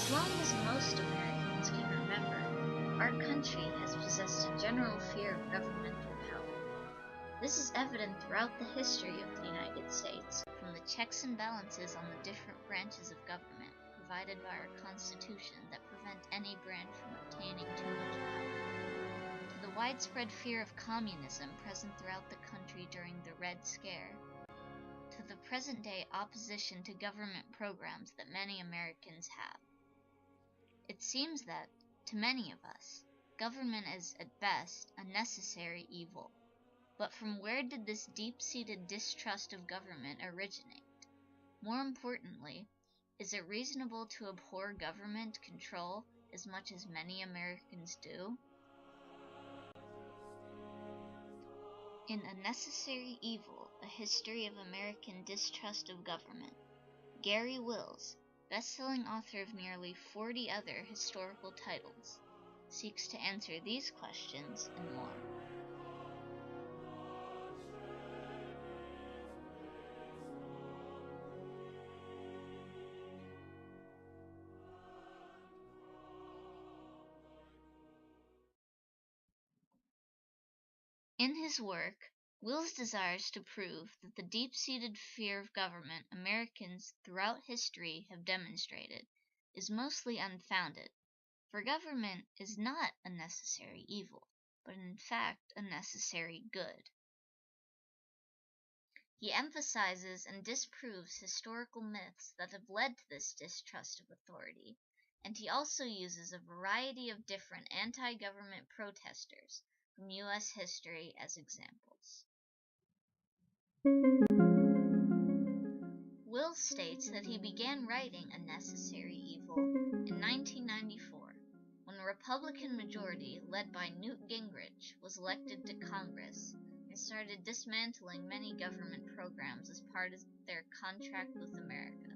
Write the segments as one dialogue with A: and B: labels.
A: As long as most Americans can remember, our country has possessed a general fear of governmental power. This is evident throughout the history of the United States, from the checks and balances on the different branches of government provided by our Constitution that prevent any branch from obtaining too much power, to the widespread fear of communism present throughout the country during the Red Scare, to the present-day opposition to government programs that many Americans have. It seems that, to many of us, government is, at best, a necessary evil. But from where did this deep-seated distrust of government originate? More importantly, is it reasonable to abhor government control as much as many Americans do? In A Necessary Evil, A History of American Distrust of Government, Gary Wills, best-selling author of nearly 40 other historical titles, seeks to answer these questions and more. In his work, Wills desires to prove that the deep-seated fear of government Americans throughout history have demonstrated is mostly unfounded, for government is not a necessary evil, but in fact a necessary good. He emphasizes and disproves historical myths that have led to this distrust of authority, and he also uses a variety of different anti-government protesters from U.S. history as examples. Wills states that he began writing A Necessary Evil in 1994, when a Republican majority led by Newt Gingrich was elected to Congress and started dismantling many government programs as part of their contract with America.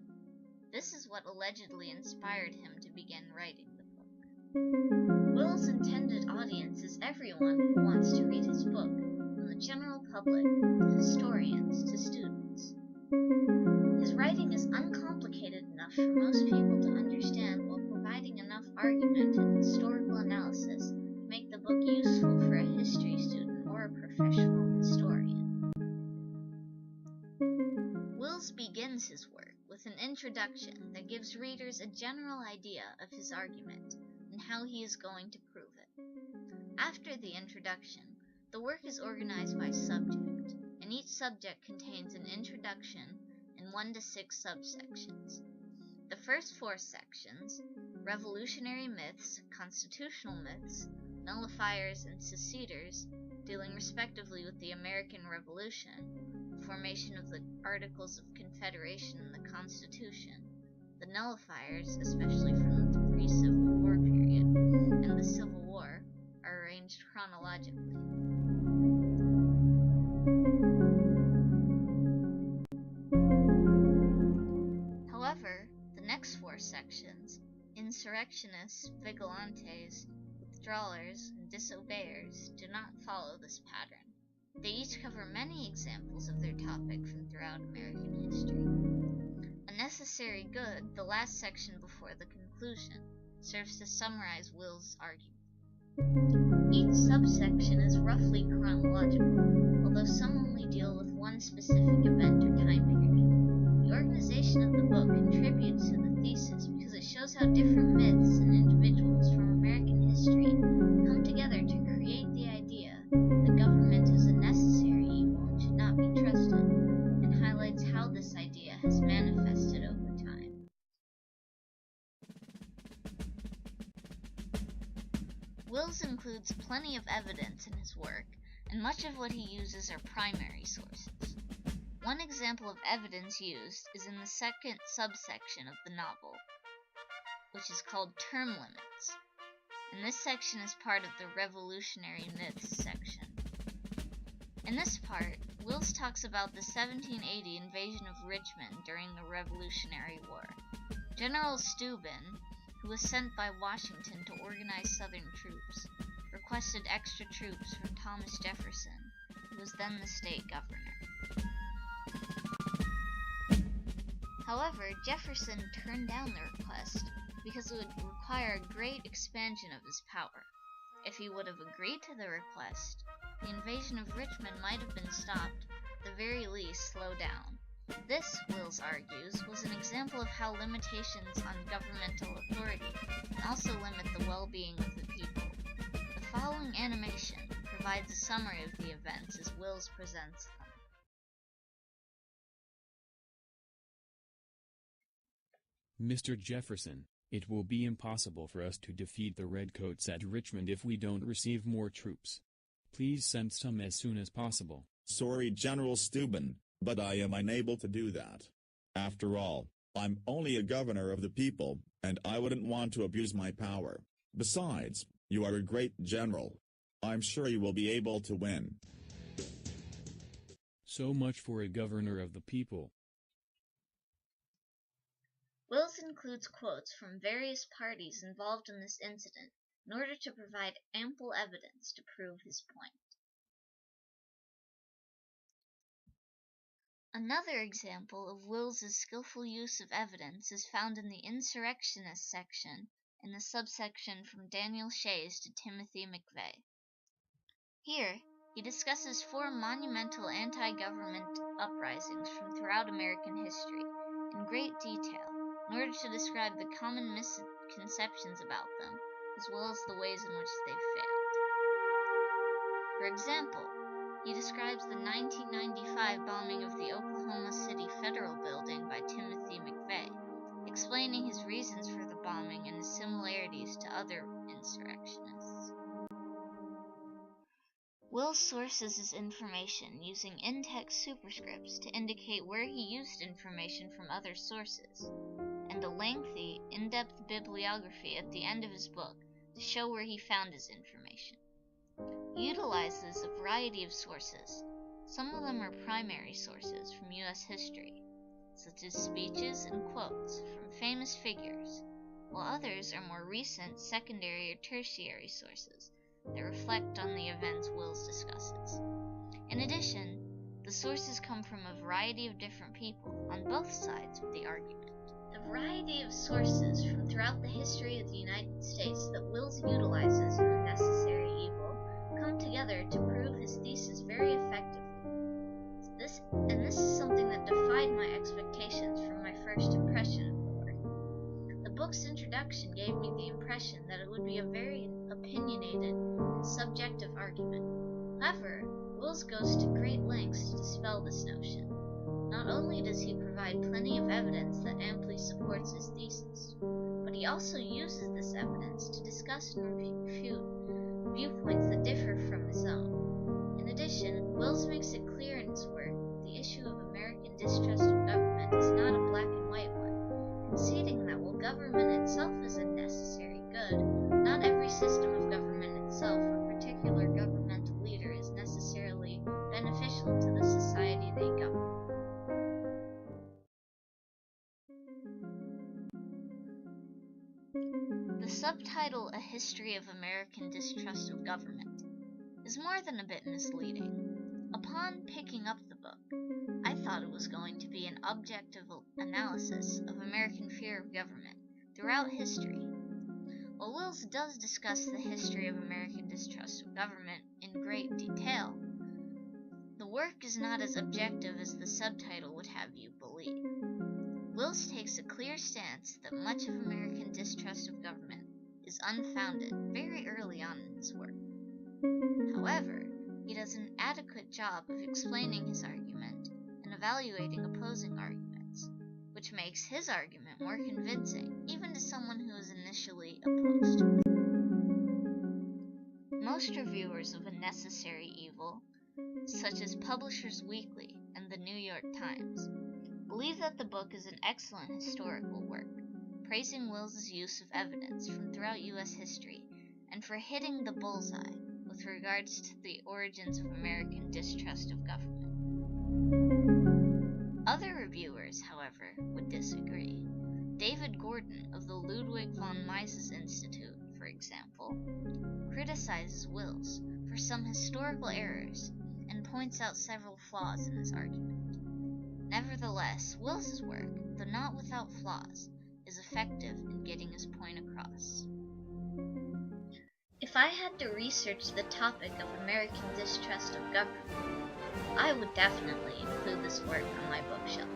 A: This is what allegedly inspired him to begin writing the book. Wills' intended audience is everyone who wants to read his book, from the general public to historians to students. His writing is uncomplicated enough for most people to understand while providing enough argument and historical analysis to make the book useful for a history student or a professional historian. Wills begins his work with an introduction that gives readers a general idea of his argument and how he is going to prove it. After the introduction, the work is organized by subject, and each subject contains an introduction and 1 to 6 subsections. The first 4 sections, revolutionary myths, constitutional myths, nullifiers, and seceders, dealing respectively with the American Revolution, the formation of the Articles of Confederation and the Constitution, the nullifiers, especially from the pre-Civil War period, and the Civil War, are arranged chronologically. However, the next 4 sections, insurrectionists, vigilantes, withdrawers, and disobeyers, do not follow this pattern. They each cover many examples of their topic from throughout American history. A Necessary Good, the last section before the conclusion, serves to summarize Wills' argument. Each subsection is roughly chronological, although some only deal with one specific event or time period. The organization of the book contributes to the thesis because it shows how different myths and individuals from American history come together to create the idea that government is a necessary evil and should not be trusted, and highlights how this idea has manifested over time. Wills includes plenty of evidence in his work, and much of what he uses are primary sources. One example of evidence used is in the second subsection of the novel, which is called Term Limits, and this section is part of the Revolutionary Myths section. In this part, Wills talks about the 1780 invasion of Richmond during the Revolutionary War. General Steuben, who was sent by Washington to organize Southern troops, requested extra troops from Thomas Jefferson, who was then the state governor. However, Jefferson turned down the request because it would require a great expansion of his power. If he would have agreed to the request, the invasion of Richmond might have been stopped, at the very least slowed down. This, Wills argues, was an example of how limitations on governmental authority can also limit the well-being of the people. The following animation provides a summary of the events as Wills presents them.
B: Mr. Jefferson, it will be impossible for us to defeat the Redcoats at Richmond if we don't receive more troops. Please send some as soon as possible.
C: Sorry, General Steuben, but I am unable to do that. After all, I'm only a governor of the people, and I wouldn't want to abuse my power. Besides, you are a great general. I'm sure you will be able to win.
B: So much for a governor of the people.
A: Wills includes quotes from various parties involved in this incident in order to provide ample evidence to prove his point. Another example of Wills's skillful use of evidence is found in the insurrectionist section in the subsection from Daniel Shays to Timothy McVeigh. Here, he discusses 4 monumental anti-government uprisings from throughout American history in great detail in order to describe the common misconceptions about them, as well as the ways in which they failed. For example, he describes the 1995 bombing of the Oklahoma City Federal Building by Timothy McVeigh, explaining his reasons for the bombing and his similarities to other insurrectionists. Wills sources his information using in-text superscripts to indicate where he used information from other sources, and a lengthy, in-depth bibliography at the end of his book to show where he found his information. He utilizes a variety of sources. Some of them are primary sources from U.S. history, such as speeches and quotes from famous figures, while others are more recent secondary or tertiary sources that reflect on the events Wills discusses. In addition, the sources come from a variety of different people on both sides of the argument. The variety of sources from throughout the history of the United States that Wills utilizes in The Necessary Evil come together to prove his thesis very effectively. This is something that defied my expectations from my first impression of the work. The book's introduction gave me the impression that it would be a very opinionated and subjective argument. However, Wills goes to great lengths to dispel this notion. Not only does he provide plenty of evidence that amply supports his thesis, but he also uses this evidence to discuss and refute viewpoints that differ from his own. In addition, Wills makes it clear in his work that the issue of American distrust of government is not a black and white one, conceding that while government itself is a necessary good, not every system of government itself or particular governmental leader is necessarily beneficial to the society they govern. The subtitle, A History of American Distrust of Government, is more than a bit misleading. Upon picking up the book, I thought it was going to be an objective analysis of American fear of government throughout history. While Wills does discuss the history of American distrust of government in great detail, the work is not as objective as the subtitle would have you believe. Wills takes a clear stance that much of American distrust of government is unfounded very early on in his work. However, he does an adequate job of explaining his argument and evaluating opposing arguments, which makes his argument more convincing even to someone who is initially opposed to it. Most reviewers of A Necessary Evil, such as Publishers Weekly and the New York Times, believe that the book is an excellent historical work, praising Wills's use of evidence from throughout U.S. history and for hitting the bullseye with regards to the origins of American distrust of government. Other reviewers, however, would disagree. David Gordon of the Ludwig von Mises Institute, for example, criticizes Wills for some historical errors and points out several flaws in his argument. Nevertheless, Wills's work, though not without flaws, is effective in getting his point across. If I had to research the topic of American distrust of government, I would definitely include this work on my bookshelf.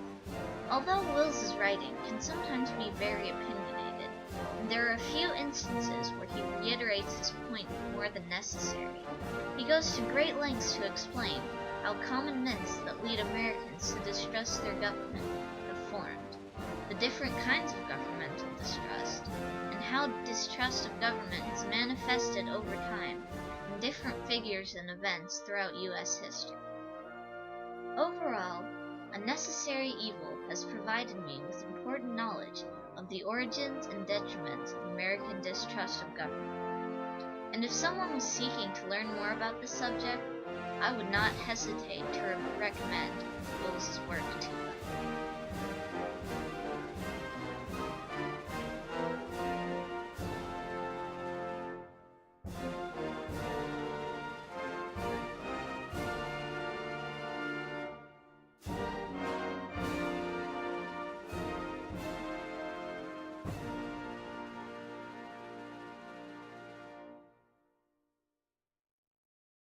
A: Although Wills's writing can sometimes be very opinionated, and there are a few instances where he reiterates his point more than necessary, he goes to great lengths to explain how common myths that lead Americans to distrust their government have formed, the different kinds of governmental distrust, and how distrust of government is manifested over time in different figures and events throughout U.S. history. Overall, A Necessary Evil has provided me with important knowledge of the origins and detriments of American distrust of government, and if someone was seeking to learn more about the subject, I would not hesitate to recommend Wills's work to them.